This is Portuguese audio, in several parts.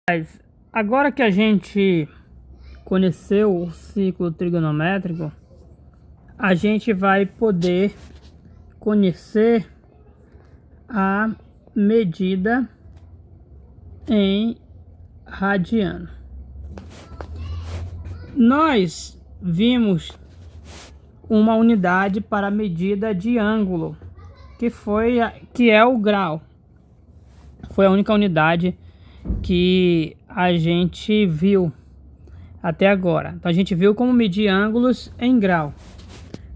Mas agora que a gente conheceu o ciclo trigonométrico, a gente vai poder conhecer a medida em radiano. Nós vimos uma unidade para a medida de ângulo, que é o grau. Foi a única unidade que a gente viu até agora. Então a gente viu como medir ângulos em grau.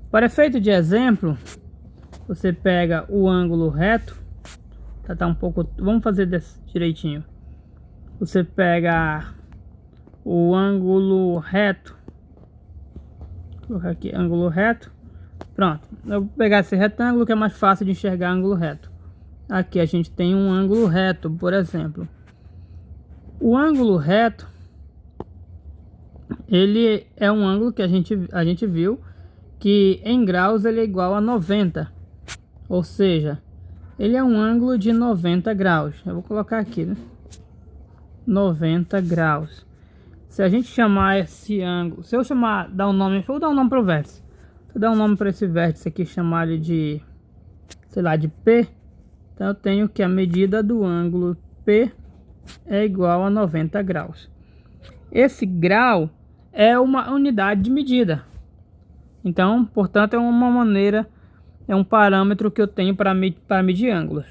Para efeito de exemplo, você pega o ângulo reto, tá um pouco, vamos fazer desse direitinho. Você pega o ângulo reto, vou colocar aqui ângulo reto. Pronto, eu vou pegar esse retângulo que é mais fácil de enxergar ângulo reto. Aqui a gente tem um ângulo reto, por exemplo. O ângulo reto, ele é um ângulo que a gente viu que em graus ele é igual a 90. Ou seja, ele é um ângulo de 90 graus. Eu vou colocar aqui, né? 90 graus. Se a gente chamar esse ângulo, se eu chamar, dar um nome, vou dar um nome para o vértice. Se eu dar um nome para esse vértice aqui, chamar ele de, sei lá, de P. Então eu tenho que a medida do ângulo P é igual a 90 graus. Esse grau é uma unidade de medida. Então, portanto, é uma maneira, é um parâmetro que eu tenho para medir ângulos.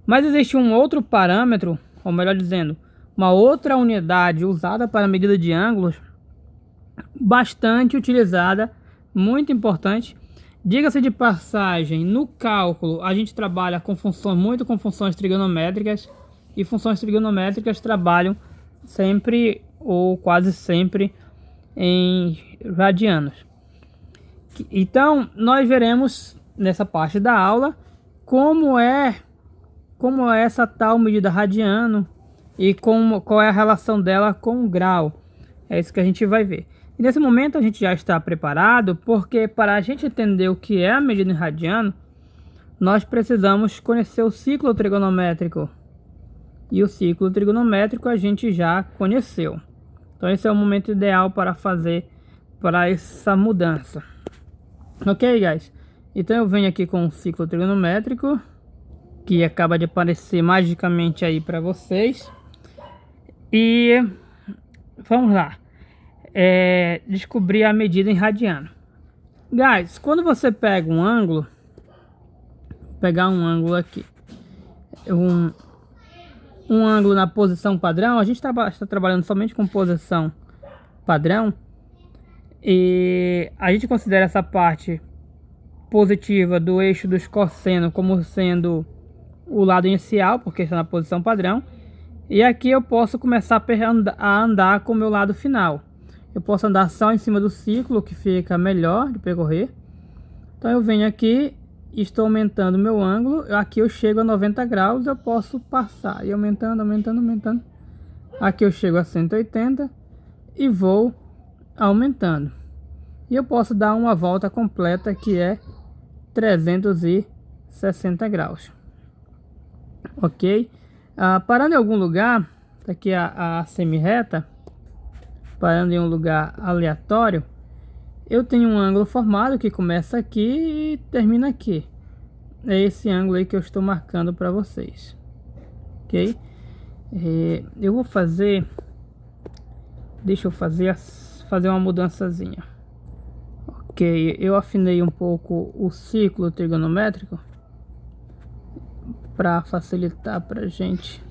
Mas existe um outro parâmetro, ou melhor dizendo, uma outra unidade usada para medida de ângulos, bastante utilizada, muito importante. Diga-se de passagem, no cálculo a gente trabalha com funções trigonométricas, e funções trigonométricas trabalham sempre ou quase sempre em radianos. Então nós veremos nessa parte da aula como é essa tal medida radiano e qual é a relação dela com o grau. É isso que a gente vai ver. E nesse momento a gente já está preparado, porque para a gente entender o que é a medida em radiano, nós precisamos conhecer o ciclo trigonométrico. E o ciclo trigonométrico a gente já conheceu. Então esse é o momento ideal para fazer para essa mudança. Ok, guys? Então eu venho aqui com o ciclo trigonométrico, que acaba de aparecer magicamente aí para vocês. E vamos lá. Descobrir a medida em radiano. Guys, quando você pega um ângulo, vou pegar um ângulo aqui, um ângulo na posição padrão, a gente está trabalhando somente com posição padrão, e a gente considera essa parte positiva do eixo dos cossenos como sendo o lado inicial, porque está na posição padrão, e aqui eu posso começar a andar com o meu lado final. Eu posso andar só em cima do ciclo, que fica melhor de percorrer. Então eu venho aqui, estou aumentando meu ângulo. Aqui eu chego a 90 graus, eu posso passar. E aumentando. Aqui eu chego a 180 e vou aumentando. E eu posso dar uma volta completa, que é 360 graus. Ok? Parando em algum lugar, aqui a semi-reta, parando em um lugar aleatório, eu tenho um ângulo formado que começa aqui e termina aqui. É esse ângulo aí que eu estou marcando para vocês. Ok? Eu vou fazer, deixa eu fazer uma mudançazinha. Ok, eu afinei um pouco o ciclo trigonométrico para facilitar para gente.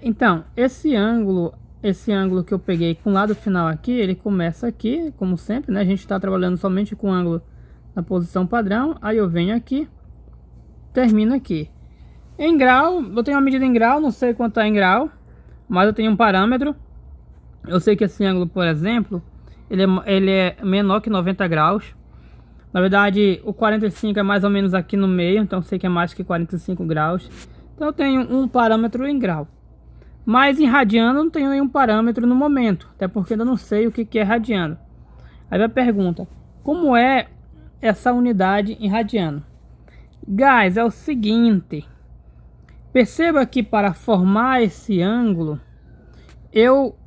Então esse ângulo que eu peguei com o lado final aqui, ele começa aqui, como sempre, né? A gente está trabalhando somente com ângulo na posição padrão. Aí eu venho aqui, termino aqui. Em grau, eu tenho uma medida em grau, não sei quanto é em grau, mas eu tenho um parâmetro. Eu sei que esse ângulo, por exemplo, ele é menor que 90 graus. Na verdade, o 45 é mais ou menos aqui no meio, então eu sei que é mais que 45 graus. Então eu tenho um parâmetro em grau. Mas em radiano eu não tenho nenhum parâmetro no momento, até porque eu não sei o que é radiano. Aí a pergunta, como é essa unidade em radiano? Guys, é o seguinte, Perceba que para formar esse ângulo, eu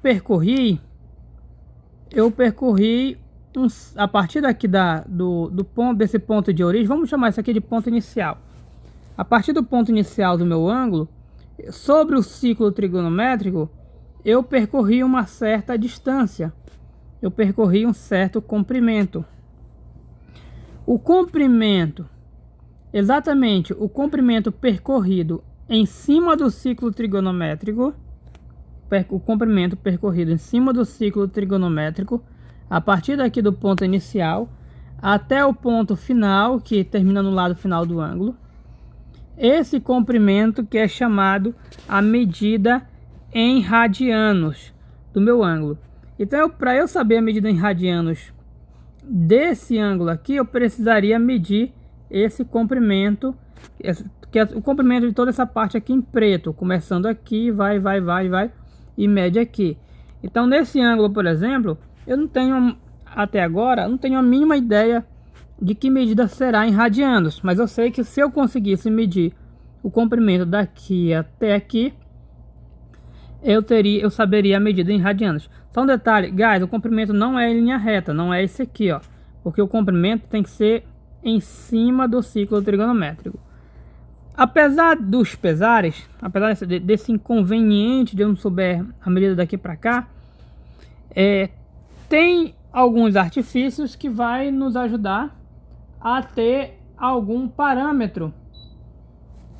percorri a partir daqui do ponto, desse ponto de origem, vamos chamar isso aqui de ponto inicial. A partir do ponto inicial do meu ângulo, sobre o ciclo trigonométrico, eu percorri uma certa distância. Eu percorri um certo comprimento. O comprimento, exatamente o comprimento percorrido em cima do ciclo trigonométrico, o comprimento percorrido em cima do ciclo trigonométrico, a partir daqui do ponto inicial até o ponto final, que termina no lado final do ângulo. Esse comprimento que é chamado a medida em radianos do meu ângulo. Então, para eu saber a medida em radianos desse ângulo aqui, eu precisaria medir esse comprimento, que é o comprimento de toda essa parte aqui em preto, começando aqui, vai e mede aqui. Então, nesse ângulo, por exemplo, eu não tenho, até agora, não tenho a mínima ideia de que medida será em radianos, mas eu sei que se eu conseguisse medir o comprimento daqui até aqui, eu saberia a medida em radianos. Só um detalhe, guys, o comprimento não é em linha reta, não é esse aqui, ó, porque o comprimento tem que ser em cima do ciclo trigonométrico. Apesar dos pesares, apesar desse inconveniente de eu não souber a medida daqui para cá, tem alguns artifícios que vai nos ajudar a ter algum parâmetro,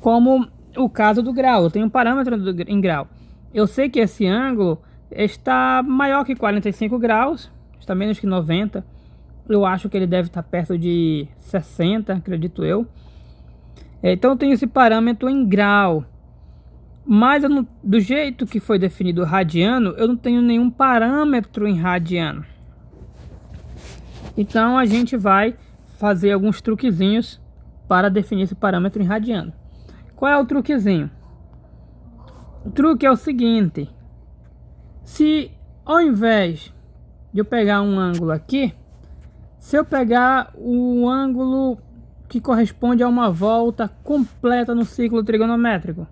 como o caso do grau. Eu tenho um parâmetro em grau. Eu sei que esse ângulo está maior que 45 graus, está menos que 90. Eu acho que ele deve estar perto de 60, acredito eu. Então eu tenho esse parâmetro em grau. Mas do jeito que foi definido radiano, eu não tenho nenhum parâmetro em radiano. Então a gente vai fazer alguns truquezinhos para definir esse parâmetro em radiano. Qual é o truquezinho? O truque é o seguinte: se ao invés de eu pegar um ângulo aqui, se eu pegar o ângulo que corresponde a uma volta completa no ciclo trigonométrico,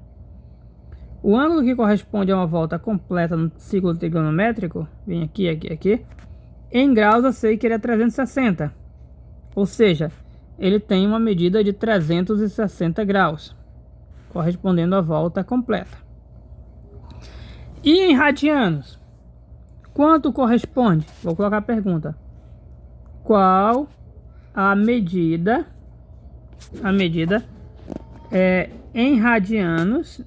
o ângulo que corresponde a uma volta completa no ciclo trigonométrico, vem aqui, em graus eu sei que ele é 360, ou seja, ele tem uma medida de 360 graus, correspondendo à volta completa. E em radianos, quanto corresponde? Vou colocar a pergunta: qual a medida em radianos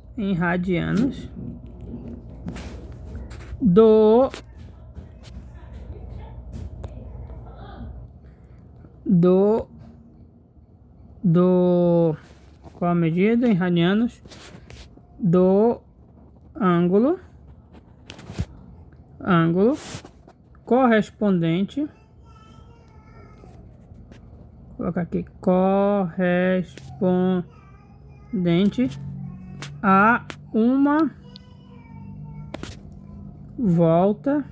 qual a medida em radianos do ângulo correspondente, vou colocar aqui, correspondente a uma volta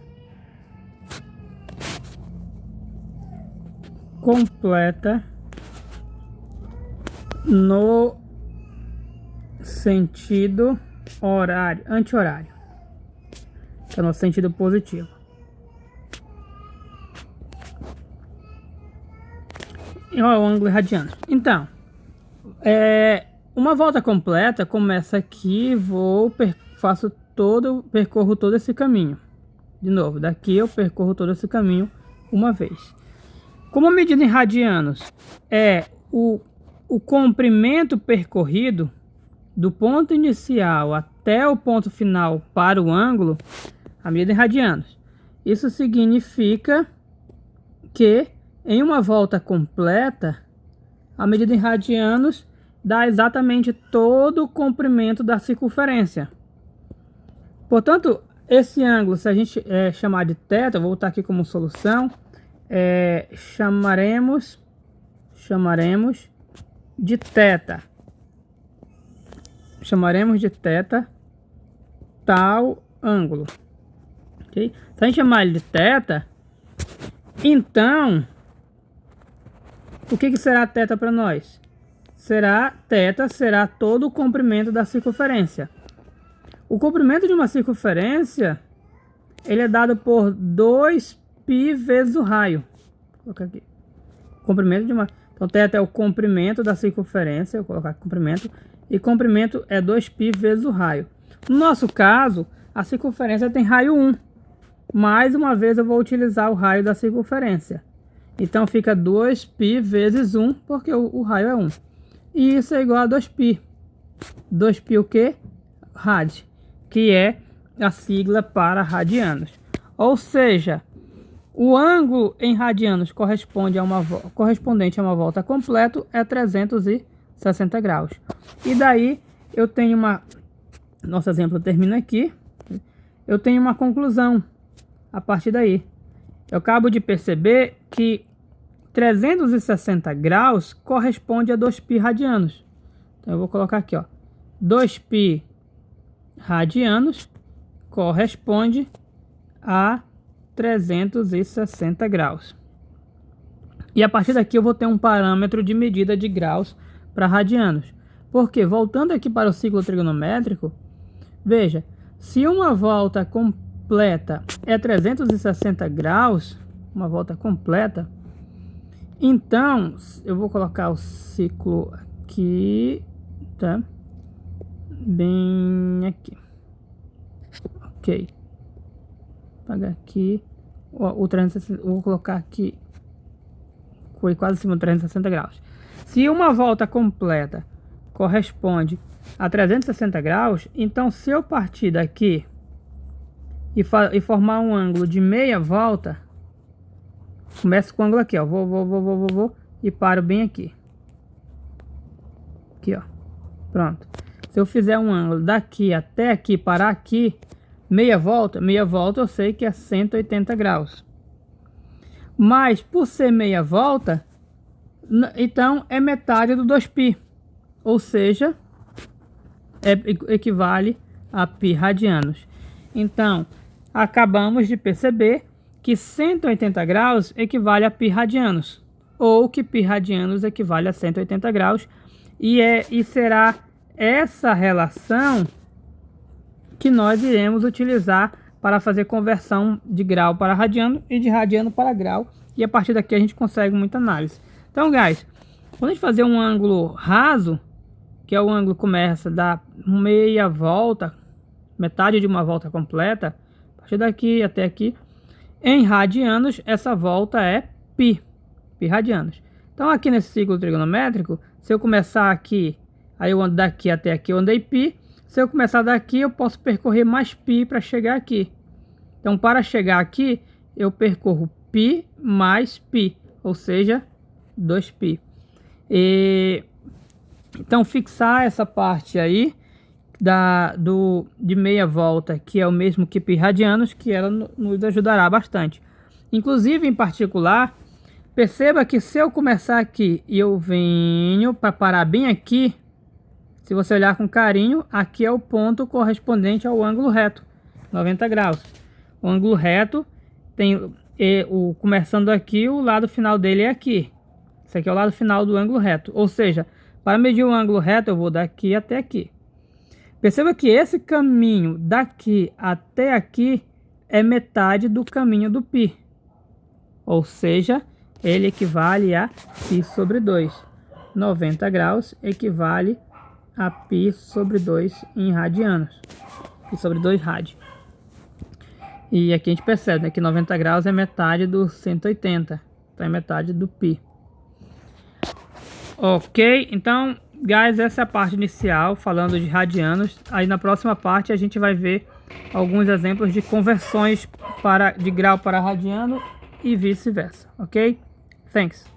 completa no sentido anti-horário, que é no sentido positivo. E olha o ângulo radiano. Então, uma volta completa começa aqui, percorro todo esse caminho. De novo, daqui eu percorro todo esse caminho uma vez. Como a medida em radianos é o comprimento percorrido do ponto inicial até o ponto final para o ângulo, a medida em radianos. Isso significa que em uma volta completa, a medida em radianos dá exatamente todo o comprimento da circunferência. Portanto, esse ângulo, se a gente chamar de θ, vou botar aqui como solução, chamaremos de θ. Chamaremos de θ tal ângulo. Okay? Se a gente chamar ele de θ, então, o que será θ para nós? θ será todo o comprimento da circunferência. O comprimento de uma circunferência, ele é dado por 2π vezes o raio. Vou colocar aqui. Comprimento de uma... Então, θ é o comprimento da circunferência. Eu vou colocar aqui comprimento. E comprimento é 2π vezes o raio. No nosso caso, a circunferência tem raio 1. Mais uma vez eu vou utilizar o raio da circunferência. Então fica 2π vezes 1, porque o raio é 1. E isso é igual a 2π. 2π o quê? Rad, que é a sigla para radianos. Ou seja, o ângulo em radianos correspondente a uma volta completa é 360 graus. E daí eu tenho uma... Nosso exemplo termina aqui. Eu tenho uma conclusão a partir daí. Eu acabo de perceber que 360 graus corresponde a 2π radianos. Então eu vou colocar aqui, ó. 2π radianos corresponde a 360 graus. E a partir daqui eu vou ter um parâmetro de medida de graus para radianos. Porque, voltando aqui para o ciclo trigonométrico, veja, se uma volta completa é 360 graus, uma volta completa, então eu vou colocar o ciclo aqui, tá? Bem aqui. Ok. Apagar aqui. O 360, vou colocar aqui. Foi quase acima de 360 graus. Se uma volta completa corresponde a 360 graus, então se eu partir daqui e formar um ângulo de meia volta, começo com o ângulo aqui, ó, vou e paro bem aqui. Aqui, ó. Pronto. Se eu fizer um ângulo daqui até aqui, parar aqui, meia volta eu sei que é 180 graus. Mas por ser meia volta, então é metade do 2π. Ou seja, equivale a π radianos. Então, acabamos de perceber que 180 graus equivale a π radianos. Ou que π radianos equivale a 180 graus. E será essa relação que nós iremos utilizar para fazer conversão de grau para radiano e de radiano para grau. E a partir daqui a gente consegue muita análise. Então, guys, quando a gente fazer um ângulo raso, que é o ângulo que começa da meia volta, metade de uma volta completa, a partir daqui até aqui, em radianos, essa volta é π radianos. Então, aqui nesse ciclo trigonométrico, se eu começar aqui, aí eu ando daqui até aqui, eu andei π. Se eu começar daqui, eu posso percorrer mais π para chegar aqui. Então, para chegar aqui, eu percorro π mais π, ou seja, 2π. Então, fixar essa parte aí de meia volta, que é o mesmo que π radianos, que ela nos ajudará bastante. Inclusive, em particular, perceba que se eu começar aqui e eu venho para parar bem aqui, se você olhar com carinho, aqui é o ponto correspondente ao ângulo reto, 90 graus. O ângulo reto tem começando aqui, o lado final dele é aqui. Esse aqui é o lado final do ângulo reto. Ou seja, para medir o ângulo reto, eu vou daqui até aqui. Perceba que esse caminho daqui até aqui é metade do caminho do π. Ou seja, ele equivale a π sobre 2. 90 graus equivale a π sobre 2 em radianos. Π sobre 2 rad. E aqui a gente percebe, né, que 90 graus é metade do 180. Então é metade do π. Ok, então, guys, essa é a parte inicial falando de radianos. Aí na próxima parte a gente vai ver alguns exemplos de conversões de grau para radiano e vice-versa. Ok? Thanks.